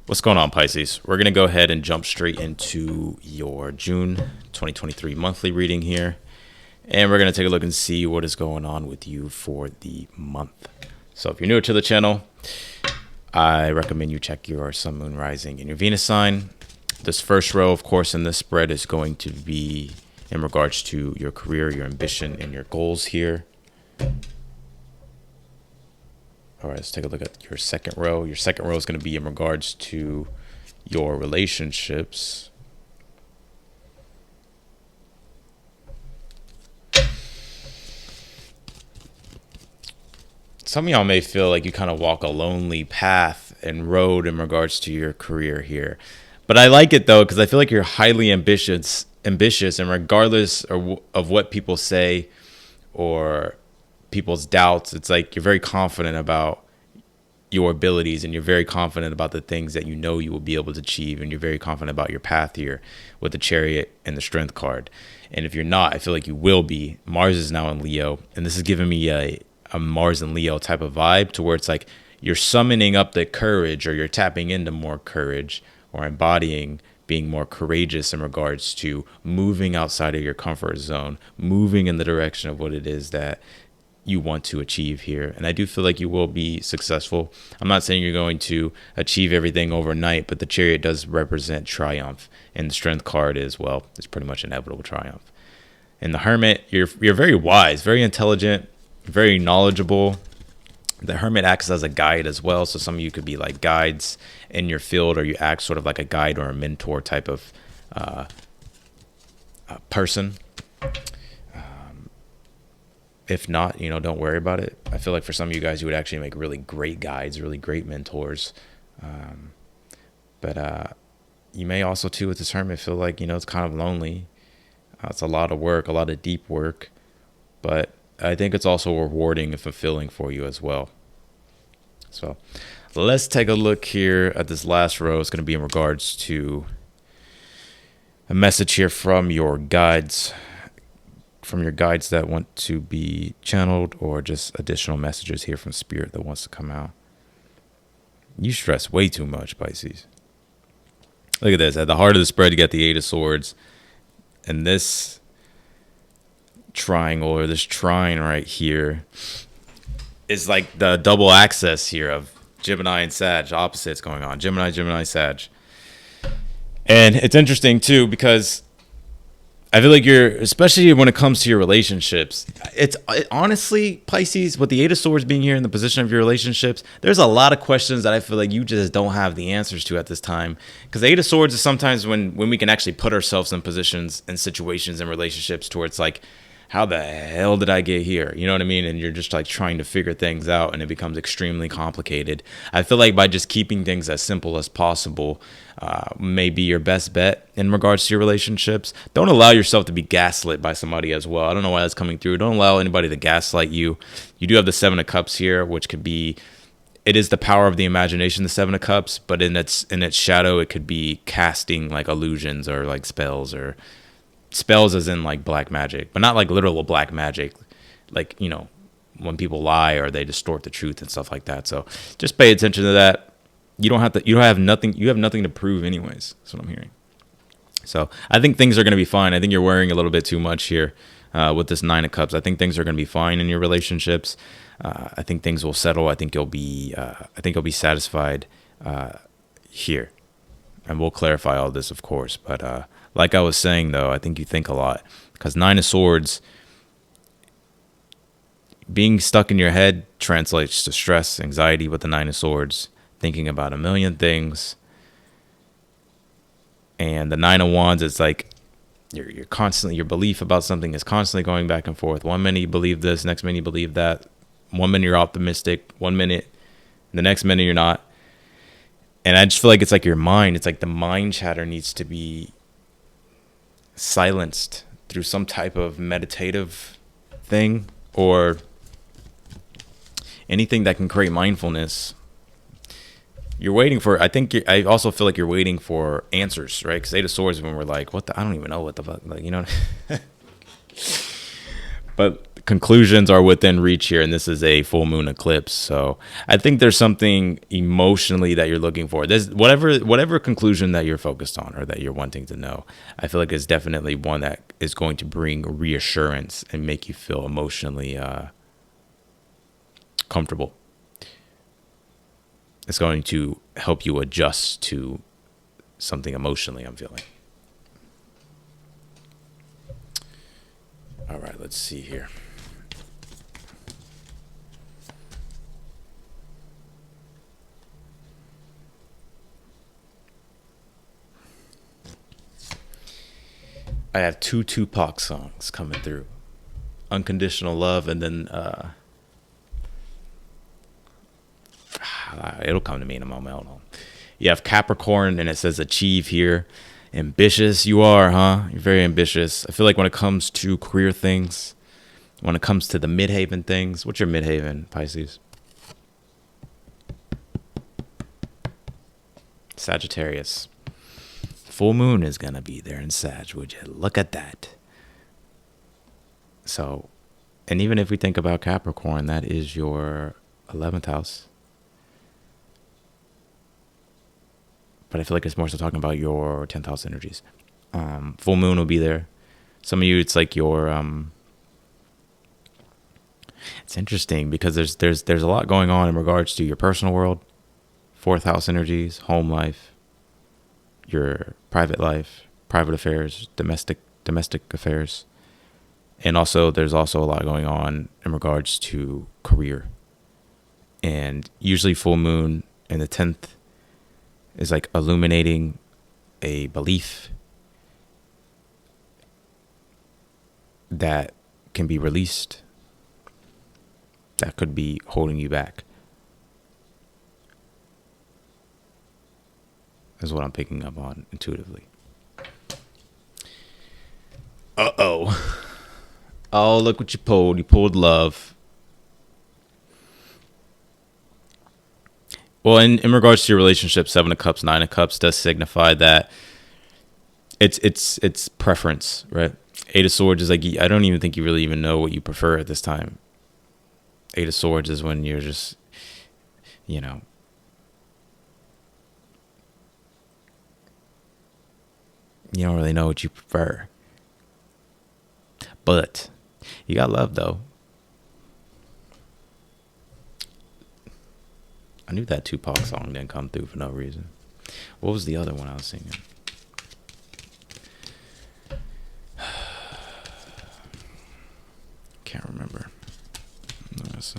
What's going on, Pisces? We're going to go ahead and jump straight into your June 2023 monthly reading here. And we're going to take a look and see what is going on with you for the month. So if you're new to the channel, I recommend you check your Sun, Moon, Rising, and your Venus sign. This first row, of course, in this spread is going to be in regards to your career, your ambition, and your goals here. All right, let's take a look at your second row. Your second row is going to be in regards to your relationships. Some of y'all may feel like you kind of walk a lonely path and road in regards to your career here. But I like it, though, because I feel like you're highly ambitious, and regardless of what people say or people's doubts, it's like you're very confident about your abilities, and you're very confident about the things that you know you will be able to achieve, and you're very confident about your path here with the Chariot and the Strength card. And if you're not, I feel like you will be. Mars is now in Leo, and this is giving me a Mars and Leo type of vibe, to where it's like you're summoning up the courage, or you're tapping into more courage, or embodying being more courageous in regards to moving outside of your comfort zone, moving in the direction of what it is that you want to achieve here. And I do feel like you will be successful. I'm not saying you're going to achieve everything overnight, but the Chariot does represent triumph, and the Strength card is, well, it's pretty much inevitable triumph. And the Hermit, you're very wise, very intelligent, very knowledgeable. The Hermit acts as a guide as well. So some of you could be like guides in your field, or you act sort of like a guide or a mentor type of person. If not, don't worry about it. I feel like for some of you guys, you would actually make really great guides, really great mentors. But you may also, too, with this Hermit, feel like, it's kind of lonely. It's a lot of work, a lot of deep work. But I think it's also rewarding and fulfilling for you as well. So let's take a look here at this last row. It's going to be in regards to a message here from your guides. From your guides that want to be channeled, or just additional messages here from Spirit that wants to come out. You stress way too much, Pisces. Look at this. At the heart of the spread, you got the Eight of Swords. And this triangle, or this trine right here, is like the double axis here of Gemini and Sag. Opposites going on. Gemini, Sag. And it's interesting, too, because I feel like especially when it comes to your relationships, honestly, Pisces, with the Eight of Swords being here in the position of your relationships, there's a lot of questions that I feel like you just don't have the answers to at this time. Because the Eight of Swords is sometimes when we can actually put ourselves in positions and situations and relationships to where it's like, how the hell did I get here? You know what I mean? And you're just like trying to figure things out, and it becomes extremely complicated. I feel like by just keeping things as simple as possible may be your best bet in regards to your relationships. Don't allow yourself to be gaslit by somebody as well. I don't know why that's coming through. Don't allow anybody to gaslight you. You do have the Seven of Cups here, which could be, it is the power of the imagination, the Seven of Cups, but in its shadow, it could be casting like illusions or like spells as in like black magic, but not like literal black magic, like, when people lie or they distort the truth and stuff like that. So just pay attention to that. You have nothing to prove anyways. That's what I'm hearing. So I think things are going to be fine. I think you're worrying a little bit too much here with this Nine of Cups. I think things are going to be fine in your relationships. I think things will settle. I think you'll be satisfied here. And we'll clarify all this, of course. But like I was saying, though, I think you think a lot. Because Nine of Swords, being stuck in your head translates to stress, anxiety with the Nine of Swords, thinking about a million things. And the Nine of Wands, it's like you're constantly, your belief about something is constantly going back and forth. One minute you believe this, next minute you believe that. One minute you're optimistic, one minute, the next minute you're not. And I just feel like it's like your mind. It's like the mind chatter needs to be silenced through some type of meditative thing, or anything that can create mindfulness. You're waiting for, I also feel like you're waiting for answers, right? Because Eight of Swords, when we're like, I don't even know what the fuck, like, But conclusions are within reach here, and this is a full moon eclipse. So I think there's something emotionally that you're looking for. There's whatever conclusion that you're focused on or that you're wanting to know. I feel like it's definitely one that is going to bring reassurance and make you feel emotionally comfortable. It's going to help you adjust to something emotionally, I'm feeling. All right, let's see here. I have two Tupac songs coming through. Unconditional Love, and then it'll come to me in a moment. Hold on. You have Capricorn, and it says achieve here. Ambitious you are, huh? You're very ambitious. I feel like when it comes to career things, when it comes to the midhaven things, what's your midhaven, Pisces? Sagittarius. Full moon is going to be there in Sag. Would you look at that? So, and even if we think about Capricorn, that is your 11th house. But I feel like it's more so talking about your 10th house energies. Full moon will be there. Some of you, it's like your it's interesting because there's a lot going on in regards to your personal world, 4th house energies, home life, your private life, private affairs, domestic affairs. And also there's also a lot going on in regards to career. And usually full moon in the 10th is like illuminating a belief that can be released, that could be holding you back. Is what I'm picking up on intuitively. Uh-oh. Oh, look what you pulled. You pulled love. Well, in regards to your relationship, 7 of Cups, 9 of Cups does signify that it's preference, right? 8 of Swords is like, I don't even think you really even know what you prefer at this time. 8 of Swords is when you're just, you don't really know what you prefer. But you got love, though. I knew that Tupac song didn't come through for no reason. What was the other one I was singing? Can't remember. No, so.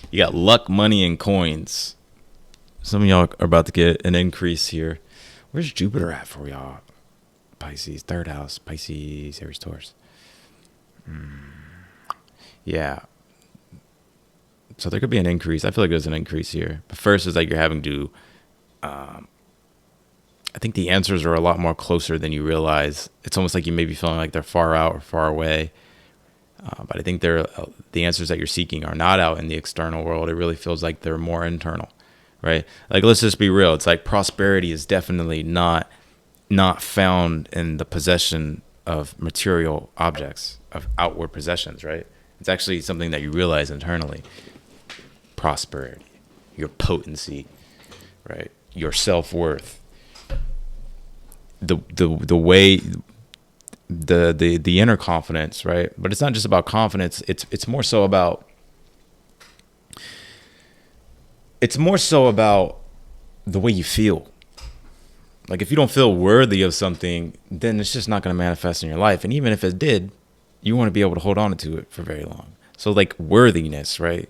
You got luck, money, and coins. Some of y'all are about to get an increase here. Where's Jupiter at for y'all? Pisces, 3rd house. Pisces, Aries, Taurus. Yeah. So there could be an increase. I feel like there's an increase here. But first is like you're having to... I think the answers are a lot more closer than you realize. It's almost like you may be feeling like they're far out or far away. But I think the answers that you're seeking are not out in the external world. It really feels like they're more internal, right? Like, let's just be real. It's like prosperity is definitely not found in the possession of material objects, of outward possessions, right? It's actually something that you realize internally. Prosperity, your potency, right? Your self-worth. The way... the inner confidence, right? But it's not just about confidence. It's more so about the way you feel. Like, if you don't feel worthy of something, then it's just not going to manifest in your life. And even if it did, you want to be able to hold on to it for very long. So like worthiness, right?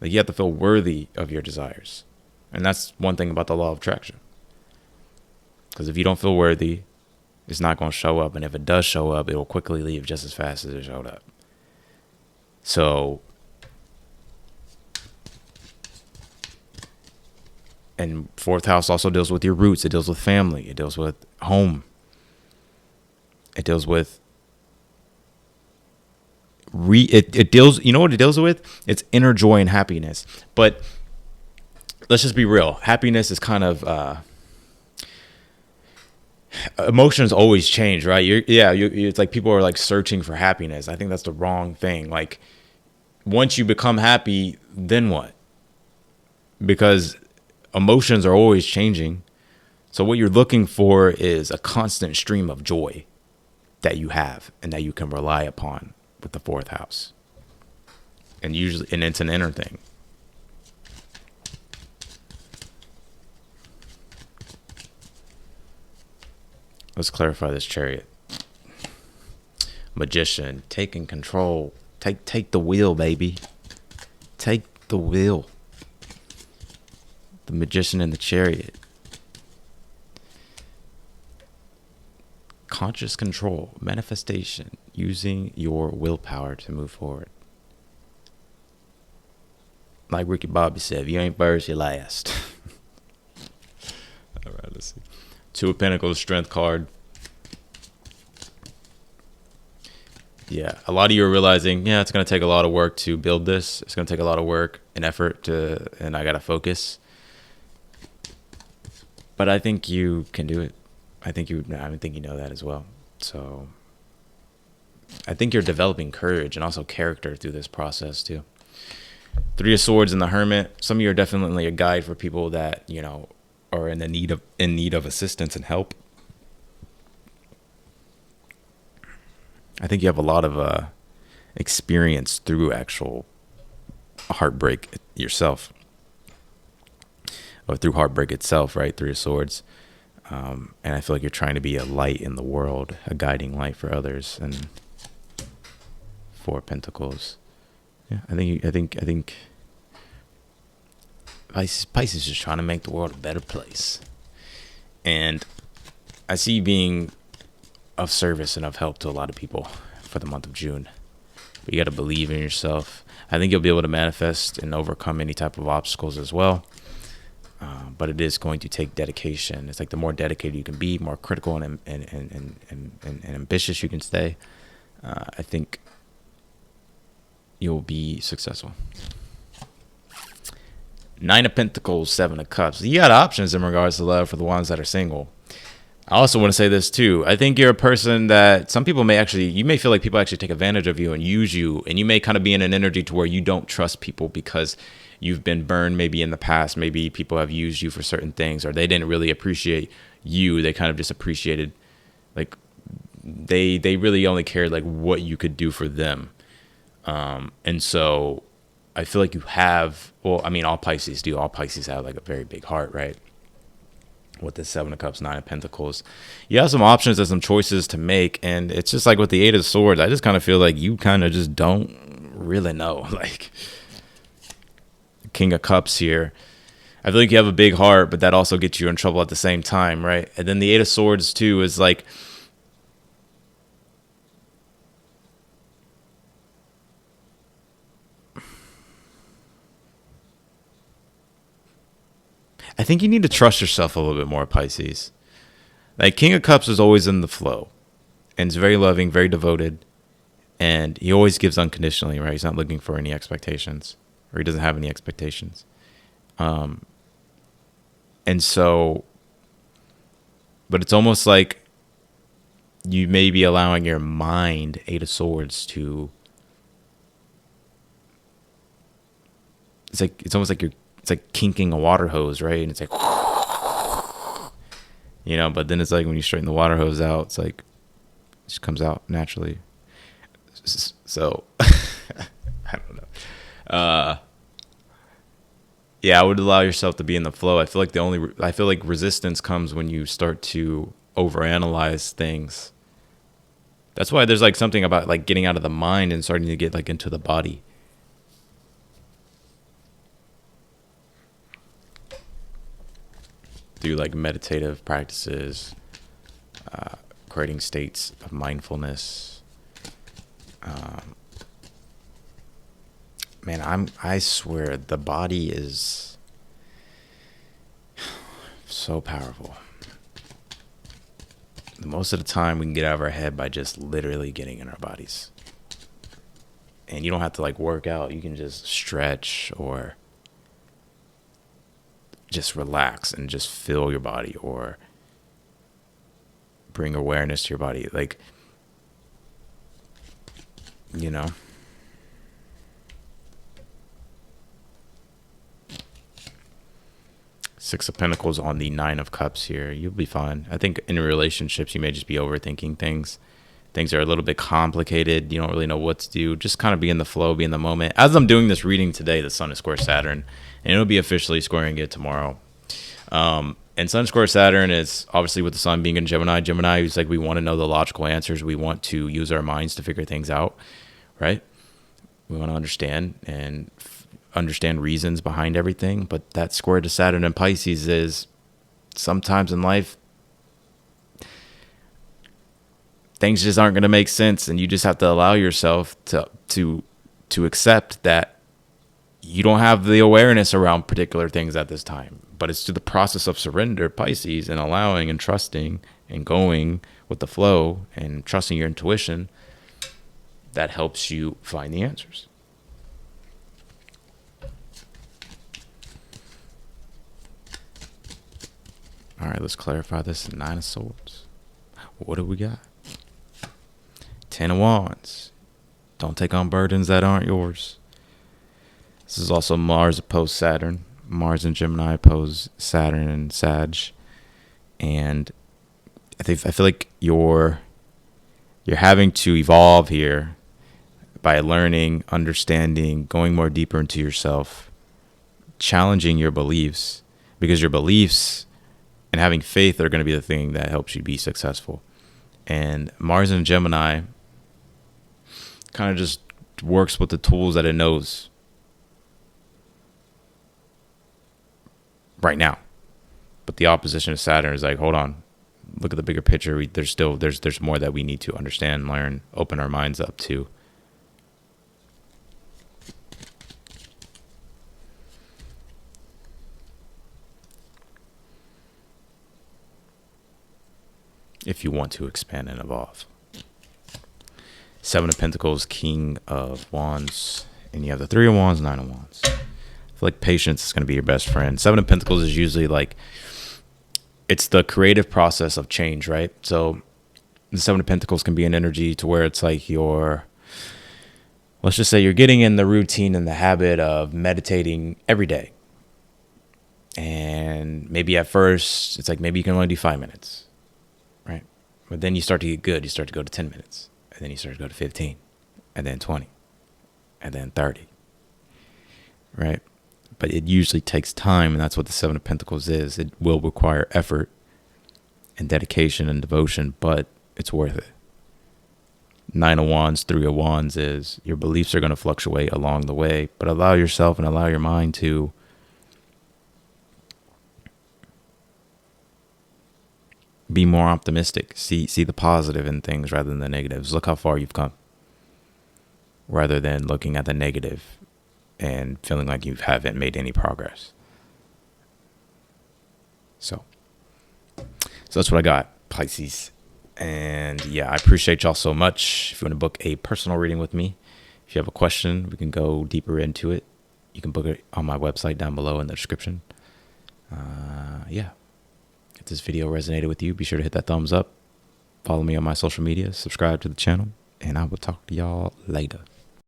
Like, you have to feel worthy of your desires. And that's one thing about the law of attraction. Because if you don't feel worthy, it's not going to show up. And if it does show up, it will quickly leave just as fast as it showed up. So, and 4th house also deals with your roots. It deals with family. It deals with home. It deals with it deals, you know what it deals with? It's inner joy and happiness. But let's just be real. Happiness is kind of emotions always change, right? It's like people are like searching for happiness. I think that's the wrong thing. Like once you become happy, then what? Because emotions are always changing. So what you're looking for is a constant stream of joy that you have and that you can rely upon with the fourth house. And usually, and it's an inner thing. Let's clarify this Chariot. Magician, taking control. Take the wheel, baby. Take the wheel. The Magician and the Chariot. Conscious control, manifestation, using your willpower to move forward. Like Ricky Bobby said, if you ain't first, you're last. All right, let's see. Two of Pentacles, Strength card. Yeah, a lot of you are realizing, it's going to take a lot of work to build this. It's going to take a lot of work and effort and I got to focus. But I think you can do it. I think you know that as well. So I think you're developing courage and also character through this process too. Three of Swords and the Hermit. Some of you are definitely a guide for people that, are in need of assistance and help. I think you have a lot of experience through actual heartbreak yourself, or through heartbreak itself, right? Three of Swords. And I feel like you're trying to be a light in the world, a guiding light for others. And Four of Pentacles. Yeah, I think Pisces is just trying to make the world a better place. And I see you being of service and of help to a lot of people for the month of June. But you got to believe in yourself. I think you'll be able to manifest and overcome any type of obstacles as well. But it is going to take dedication. It's like the more dedicated you can be, more critical and ambitious you can stay, I think you'll be successful. Nine of Pentacles, Seven of Cups. You got options in regards to love for the ones that are single. I also want to say this too. I think you're a person that some people you may feel like people actually take advantage of you and use you, and you may kind of be in an energy to where you don't trust people because you've been burned maybe in the past. Maybe people have used you for certain things, or they didn't really appreciate you. They kind of just appreciated, like, they really only cared like what you could do for them. And so I feel like you have, all Pisces do. All Pisces have like a very big heart, right? With the Seven of Cups, Nine of Pentacles, you have some options and some choices to make. And it's just like with the Eight of Swords, I just kind of feel like you kind of just don't really know. Like, King of Cups here, I feel like you have a big heart, but that also gets you in trouble at the same time, right? And then the Eight of Swords too is like, I think you need to trust yourself a little bit more, Pisces. Like, King of Cups is always in the flow, and is very loving, very devoted, and he always gives unconditionally, right? He's not looking for any expectations, or he doesn't have any expectations. And so, but it's almost like you may be allowing your mind, Eight of Swords, to, it's almost like it's like kinking a water hose, right? And it's like, but then it's like when you straighten the water hose out, it's like, it just comes out naturally. So, I don't know. Yeah, I would allow yourself to be in the flow. I feel like resistance comes when you start to overanalyze things. That's why there's like something about like getting out of the mind and starting to get like into the body. Through like meditative practices, creating states of mindfulness. I swear the body is so powerful. Most of the time we can get out of our head by just literally getting in our bodies. And you don't have to like work out. You can just stretch or just relax and just feel your body or bring awareness to your body. Like, you know, Six of Pentacles on the Nine of Cups here. You'll be fine. I think in relationships, you may just be overthinking things. Things are a little bit complicated. You don't really know what to do. Just kind of be in the flow, be in the moment. As I'm doing this reading today, the Sun is square Saturn, and it'll be officially squaring it tomorrow. And Sun square Saturn is obviously with the Sun being in Gemini. Gemini is like, we want to know the logical answers. We want to use our minds to figure things out, right? We want to understand and understand reasons behind everything. But that square to Saturn and Pisces is sometimes in life, things just aren't going to make sense, and you just have to allow yourself to accept that you don't have the awareness around particular things at this time. But it's through the process of surrender, Pisces, and allowing and trusting and going with the flow and trusting your intuition that helps you find the answers. All right, let's clarify this. Nine of Swords. What do we got? Ten of Wands. Don't take on burdens that aren't yours. This is also Mars opposed Saturn. Mars and Gemini oppose Saturn and Sag. And I feel like you're having to evolve here by learning, understanding, going more deeper into yourself, challenging your beliefs, because your beliefs and having faith are going to be the thing that helps you be successful. And Mars and Gemini kind of just works with the tools that it knows right now. But the opposition of Saturn is like, hold on, look at the bigger picture. There's more that we need to understand, learn, open our minds up to. If you want to expand and evolve. Seven of Pentacles, King of Wands, and you have the Three of Wands, Nine of Wands. I feel like patience is going to be your best friend. Seven of Pentacles is usually like, it's the creative process of change, right? So the Seven of Pentacles can be an energy to where it's like let's just say you're getting in the routine and the habit of meditating every day. And maybe at first, it's like maybe you can only do 5 minutes. Right? But then you start to get good. You start to go to 10 minutes. And then you start to go to 15. And then 20. And then 30. Right? But it usually takes time. And that's what the Seven of Pentacles is. It will require effort and dedication and devotion. But it's worth it. Nine of Wands, Three of Wands is your beliefs are going to fluctuate along the way. But allow yourself and allow your mind to be more optimistic. See the positive in things rather than the negatives. Look how far you've come. Rather than looking at the negative and feeling like you haven't made any progress. So that's what I got, Pisces. And yeah, I appreciate y'all so much. If you want to book a personal reading with me, if you have a question, we can go deeper into it. You can book it on my website down below in the description. Yeah. If this video resonated with you, be sure to hit that thumbs up. Follow me on my social media, subscribe to the channel, and I will talk to y'all later.